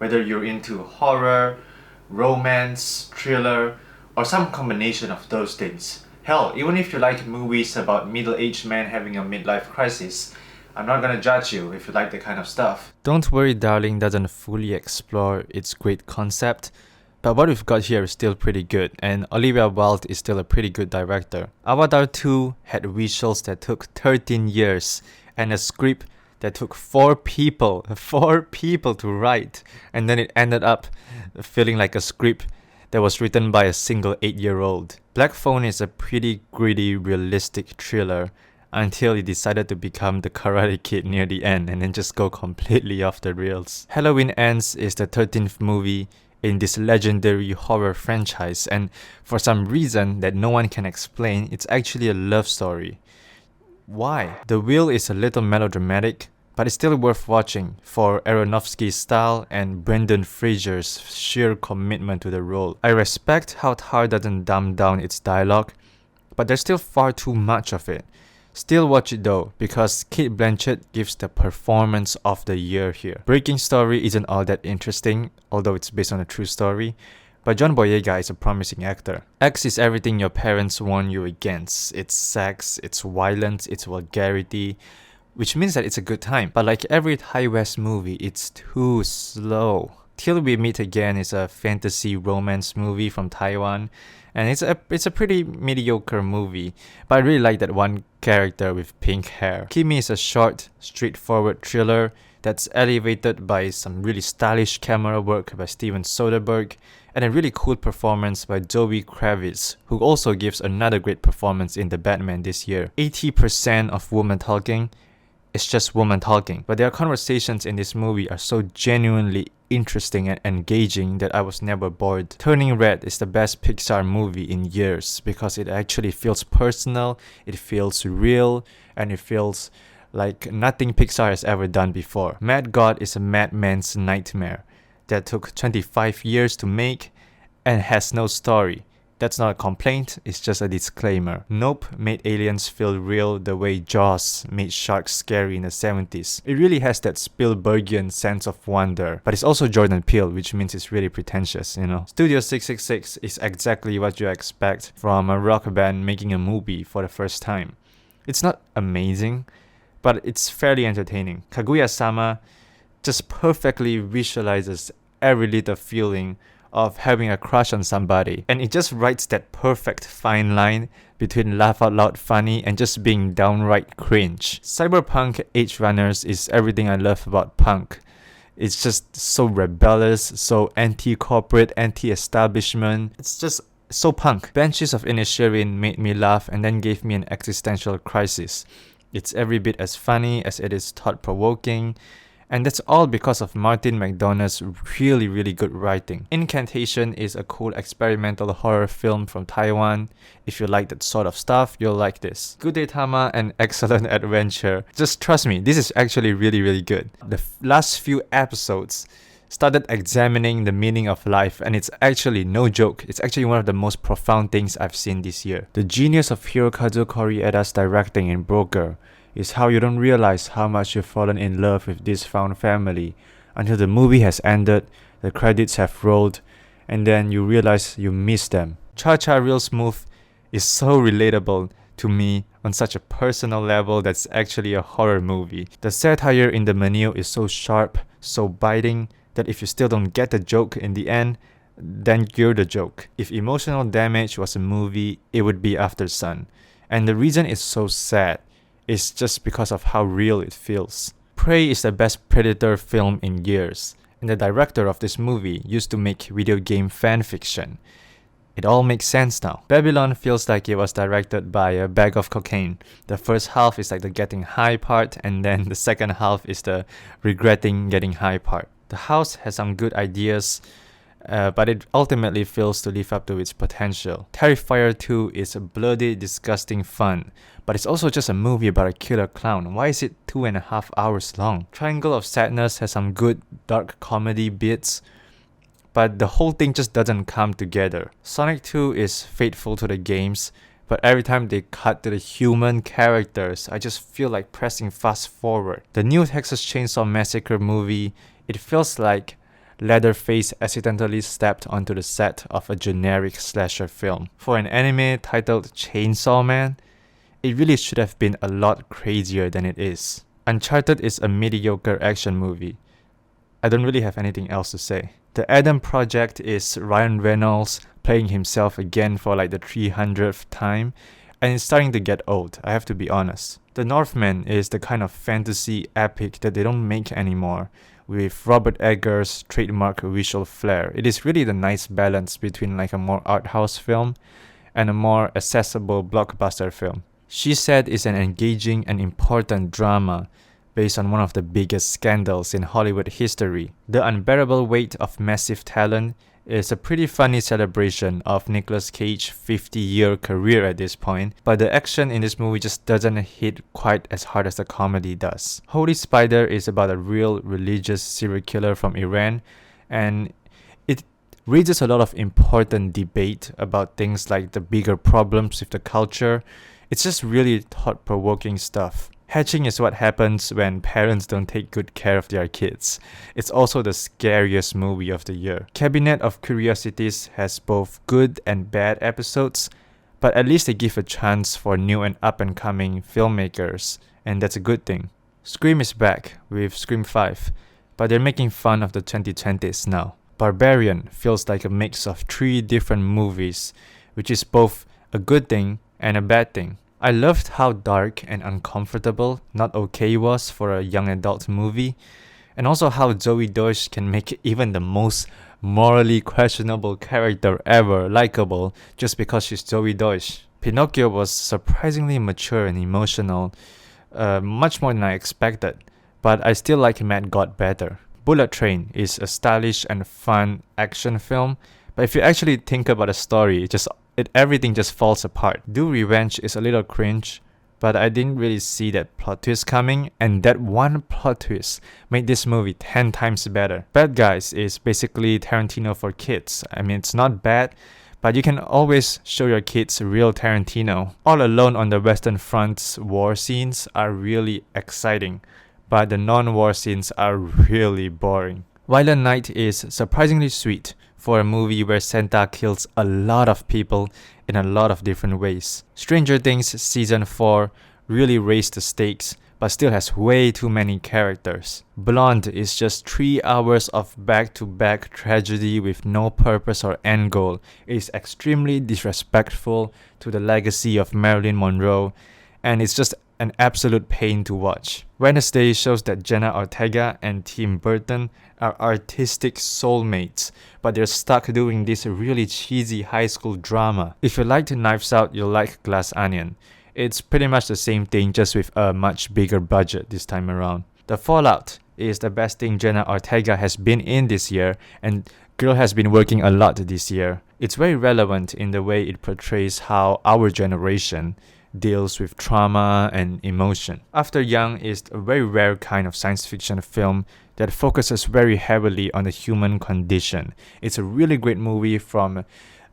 whether you're into horror, romance, thriller, or some combination of those things. Hell, even if you like movies about middle-aged men having a midlife crisis, I'm not gonna judge you if you like that kind of stuff. Don't Worry Darling doesn't fully explore its great concept, but what we've got here is still pretty good, and Olivia Wilde is still a pretty good director. Avatar 2 had visuals that took 13 years, and a script that took 4 people to write, and then it ended up feeling like a script that was written by a single 8-year-old. Black Phone is a pretty gritty, realistic thriller until he decided to become the Karate Kid near the end and then just go completely off the rails. Halloween Ends is the 13th movie in this legendary horror franchise, and for some reason that no one can explain, it's actually a love story. Why? The Wheel is a little melodramatic, but it's still worth watching for Aronofsky's style and Brendan Fraser's sheer commitment to the role. I respect how Tar doesn't dumb down its dialogue, but there's still far too much of it. Still watch it though, because Cate Blanchett gives the performance of the year here. Breaking Story isn't all that interesting, although it's based on a true story, but John Boyega is a promising actor. X is everything your parents warn you against. It's sex, it's violence, it's vulgarity, which means that it's a good time. But like every Thai West movie, it's too slow. Till We Meet Again is a fantasy romance movie from Taiwan, and it's a pretty mediocre movie, but I really like that one character with pink hair. Kimi is a short, straightforward thriller that's elevated by some really stylish camera work by Steven Soderbergh and a really cool performance by Zoe Kravitz, who also gives another great performance in The Batman this year. 80% of woman talking is just woman talking, but their conversations in this movie are so genuinely interesting and engaging that I was never bored. Turning Red is the best Pixar movie in years because it actually feels personal, it feels real, and it feels like nothing Pixar has ever done before. Mad God is a madman's nightmare that took 25 years to make and has no story. That's not a complaint, it's just a disclaimer. Nope made aliens feel real the way Jaws made sharks scary in the 70s. It really has that Spielbergian sense of wonder, but it's also Jordan Peele, which means it's really pretentious, you know. Studio 666 is exactly what you expect from a rock band making a movie for the first time. It's not amazing, but it's fairly entertaining. Kaguya-sama just perfectly visualizes every little feeling of having a crush on somebody, and it just writes that perfect fine line between laugh out loud funny and just being downright cringe. Cyberpunk Edgerunners is everything I love about punk. It's just so rebellious, so anti-corporate, anti-establishment. It's just so punk. Banshees of Inisherin made me laugh and then gave me an existential crisis. It's every bit as funny as it is thought-provoking, and that's all because of Martin McDonagh's really good writing. Incantation is a cool experimental horror film from Taiwan. If you like that sort of stuff, you'll like this. Good Day Tama and Excellent Adventure. Just trust me, this is actually really good. The last few episodes started examining the meaning of life, and it's actually no joke. It's actually one of the most profound things I've seen this year. The genius of Hirokazu Korieda's directing in Broker is how you don't realize how much you've fallen in love with this found family until the movie has ended, the credits have rolled, and then you realize you miss them. Cha Cha Real Smooth is so relatable to me on such a personal level that's actually a horror movie. The satire in the menu is so sharp, so biting, that if you still don't get the joke in the end, then you're the joke. If Emotional Damage was a movie, it would be After Sun. And the reason it's so sad is just because of how real it feels. Prey is the best Predator film in years, and the director of this movie used to make video game fanfiction. It all makes sense now. Babylon feels like it was directed by a bag of cocaine. The first half is like the getting high part, and then the second half is the regretting getting high part. The House has some good ideas, but it ultimately fails to live up to its potential. Terrifier 2 is a bloody, disgusting fun, but it's also just a movie about a killer clown. Why is it 2.5 hours long? Triangle of Sadness has some good dark comedy bits, but the whole thing just doesn't come together. Sonic 2 is faithful to the games, but every time they cut to the human characters, I just feel like pressing fast forward. The new Texas Chainsaw Massacre movie, it feels like Leatherface accidentally stepped onto the set of a generic slasher film. For an anime titled Chainsaw Man, it really should have been a lot crazier than it is. Uncharted is a mediocre action movie. I don't really have anything else to say. The Adam Project is Ryan Reynolds playing himself again for like the 300th time, and it's starting to get old, I have to be honest. The Northman is the kind of fantasy epic that they don't make anymore, with Robert Eggers' trademark visual flair. It is really the nice balance between like a more art house film and a more accessible blockbuster film. She Said is an engaging and important drama based on one of the biggest scandals in Hollywood history. The Unbearable Weight of Massive Talent is a pretty funny celebration of Nicolas Cage's 50-year career at this point, but the action in this movie just doesn't hit quite as hard as the comedy does. Holy Spider is about a real religious serial killer from Iran, and it raises a lot of important debate about things like the bigger problems with the culture. It's just really thought-provoking stuff. Hatching is what happens when parents don't take good care of their kids. It's also the scariest movie of the year. Cabinet of Curiosities has both good and bad episodes, but at least they give a chance for new and up-and-coming filmmakers, and that's a good thing. Scream is back with Scream 5, but they're making fun of the 2020s now. Barbarian feels like a mix of 3 different movies, which is both a good thing and a bad thing. I loved how dark and uncomfortable Not Okay was for a young adult movie, and also how Zoe Deutsch can make even the most morally questionable character ever likable just because she's Zoe Deutsch. Pinocchio was surprisingly mature and emotional, much more than I expected, but I still like Mad God better. Bullet Train is a stylish and fun action film, but if you actually think about the story, everything just falls apart. Do Revenge is a little cringe, but I didn't really see that plot twist coming, and that one plot twist made this movie 10 times better. Bad Guys is basically Tarantino for kids. I mean, it's not bad, but you can always show your kids real Tarantino. All Alone on the Western Front's war scenes are really exciting, but the non-war scenes are really boring. Violent Night is surprisingly sweet for a movie where Santa kills a lot of people in a lot of different ways. Stranger Things Season 4 really raised the stakes, but still has way too many characters. Blonde is just 3 hours of back-to-back tragedy with no purpose or end goal. It is extremely disrespectful to the legacy of Marilyn Monroe, and it's just an absolute pain to watch. Wednesday shows that Jenna Ortega and Tim Burton are artistic soulmates, but they're stuck doing this really cheesy high school drama. If you liked Knives Out, you'll like Glass Onion. It's pretty much the same thing, just with a much bigger budget this time around. The Fallout is the best thing Jenna Ortega has been in this year, and girl has been working a lot this year. It's very relevant in the way it portrays how our generation deals with trauma and emotion. After Young is a very rare kind of science fiction film that focuses very heavily on the human condition. It's a really great movie from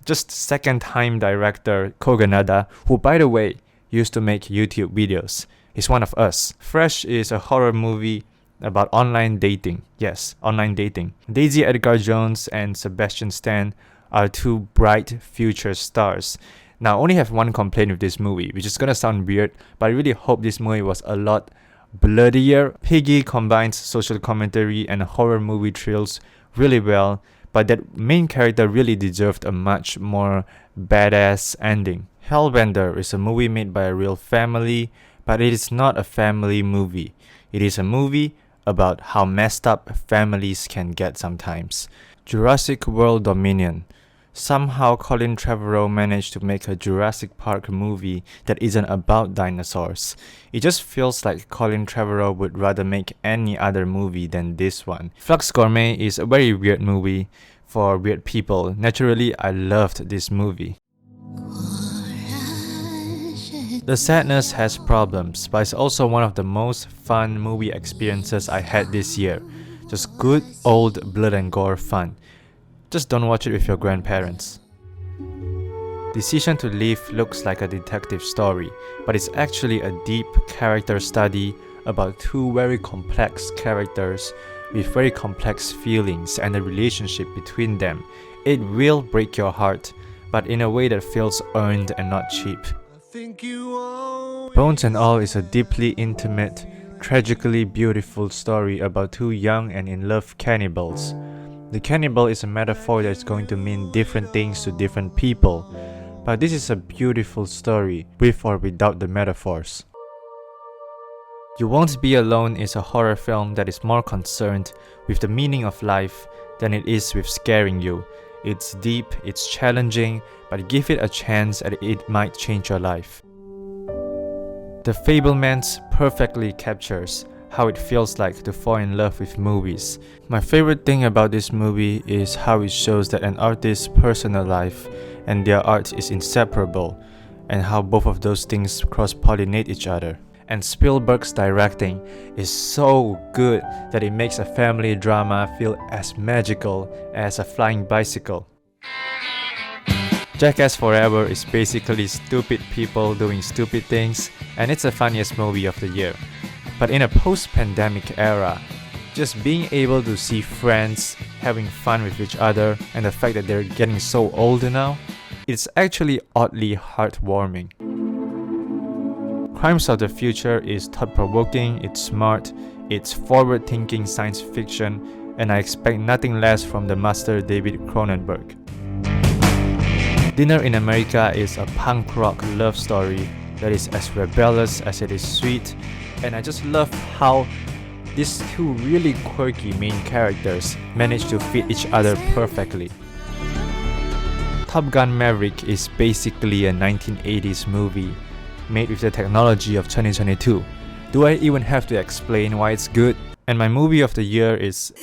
just second-time director Kogonada, who, by the way, used to make YouTube videos. He's one of us. Fresh is a horror movie about online dating. Yes, online dating. Daisy Edgar Jones and Sebastian Stan are 2 bright future stars. Now, I only have one complaint with this movie, which is gonna sound weird, but I really hope this movie was a lot bloodier. Piggy combines social commentary and horror movie thrills really well, but that main character really deserved a much more badass ending. Hellbender is a movie made by a real family, but it is not a family movie. It is a movie about how messed up families can get sometimes. Jurassic World Dominion. Somehow Colin Trevorrow managed to make a Jurassic Park movie that isn't about dinosaurs. It just feels like Colin Trevorrow would rather make any other movie than this one. Flux Gourmet is a very weird movie for weird people. Naturally, I loved this movie. The Sadness has problems, but it's also one of the most fun movie experiences I had this year. Just good old blood and gore fun. Just don't watch it with your grandparents. Decision to Leave looks like a detective story, but it's actually a deep character study about 2 very complex characters with very complex feelings and the relationship between them. It will break your heart, but in a way that feels earned and not cheap. Bones and All is a deeply intimate, tragically beautiful story about two young and in love cannibals. The cannibal is a metaphor that's going to mean different things to different people, but this is a beautiful story with or without the metaphors. You Won't Be Alone is a horror film that is more concerned with the meaning of life than it is with scaring you. It's deep, it's challenging, but give it a chance and it might change your life. The Fabelmans perfectly captures how it feels like to fall in love with movies. My favorite thing about this movie is how it shows that an artist's personal life and their art is inseparable, and how both of those things cross-pollinate each other. And Spielberg's directing is so good that it makes a family drama feel as magical as a flying bicycle. Jackass Forever is basically stupid people doing stupid things, and it's the funniest movie of the year. But in a post-pandemic era, just being able to see friends having fun with each other and the fact that they're getting so old now, it's actually oddly heartwarming. Crimes of the Future is thought-provoking, it's smart, it's forward-thinking science fiction, and I expect nothing less from the master David Cronenberg. Dinner in America is a punk rock love story that is as rebellious as it is sweet, and I just love how these two really quirky main characters manage to fit each other perfectly. Top Gun Maverick is basically a 1980s movie made with the technology of 2022. Do I even have to explain why it's good? And my movie of the year is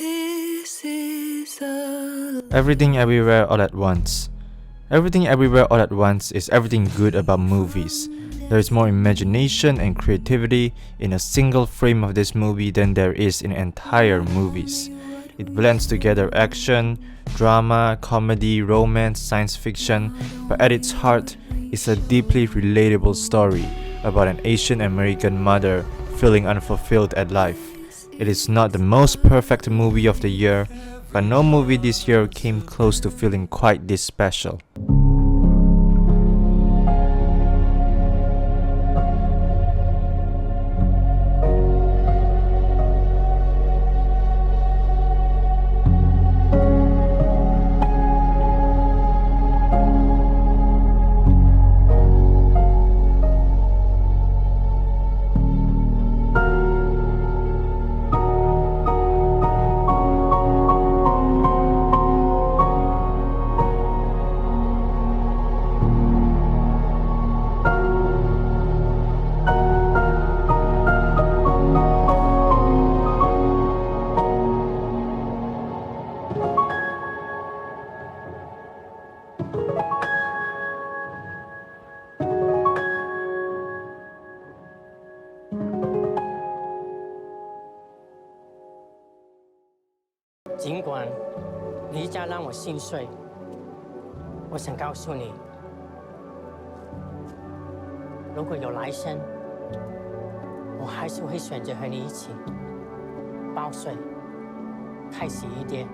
Everything Everywhere All at Once. Everything Everywhere All at Once is everything good about movies. There is more imagination and creativity in a single frame of this movie than there is in entire movies. It blends together action, drama, comedy, romance, science fiction, but at its heart, it's a deeply relatable story about an Asian American mother feeling unfulfilled at life. It is not the most perfect movie of the year, but no movie this year came close to feeling quite this special.尽管离家让我心碎，我想告诉你，如果有来生，我还是会选择和你一起报税，开心一点。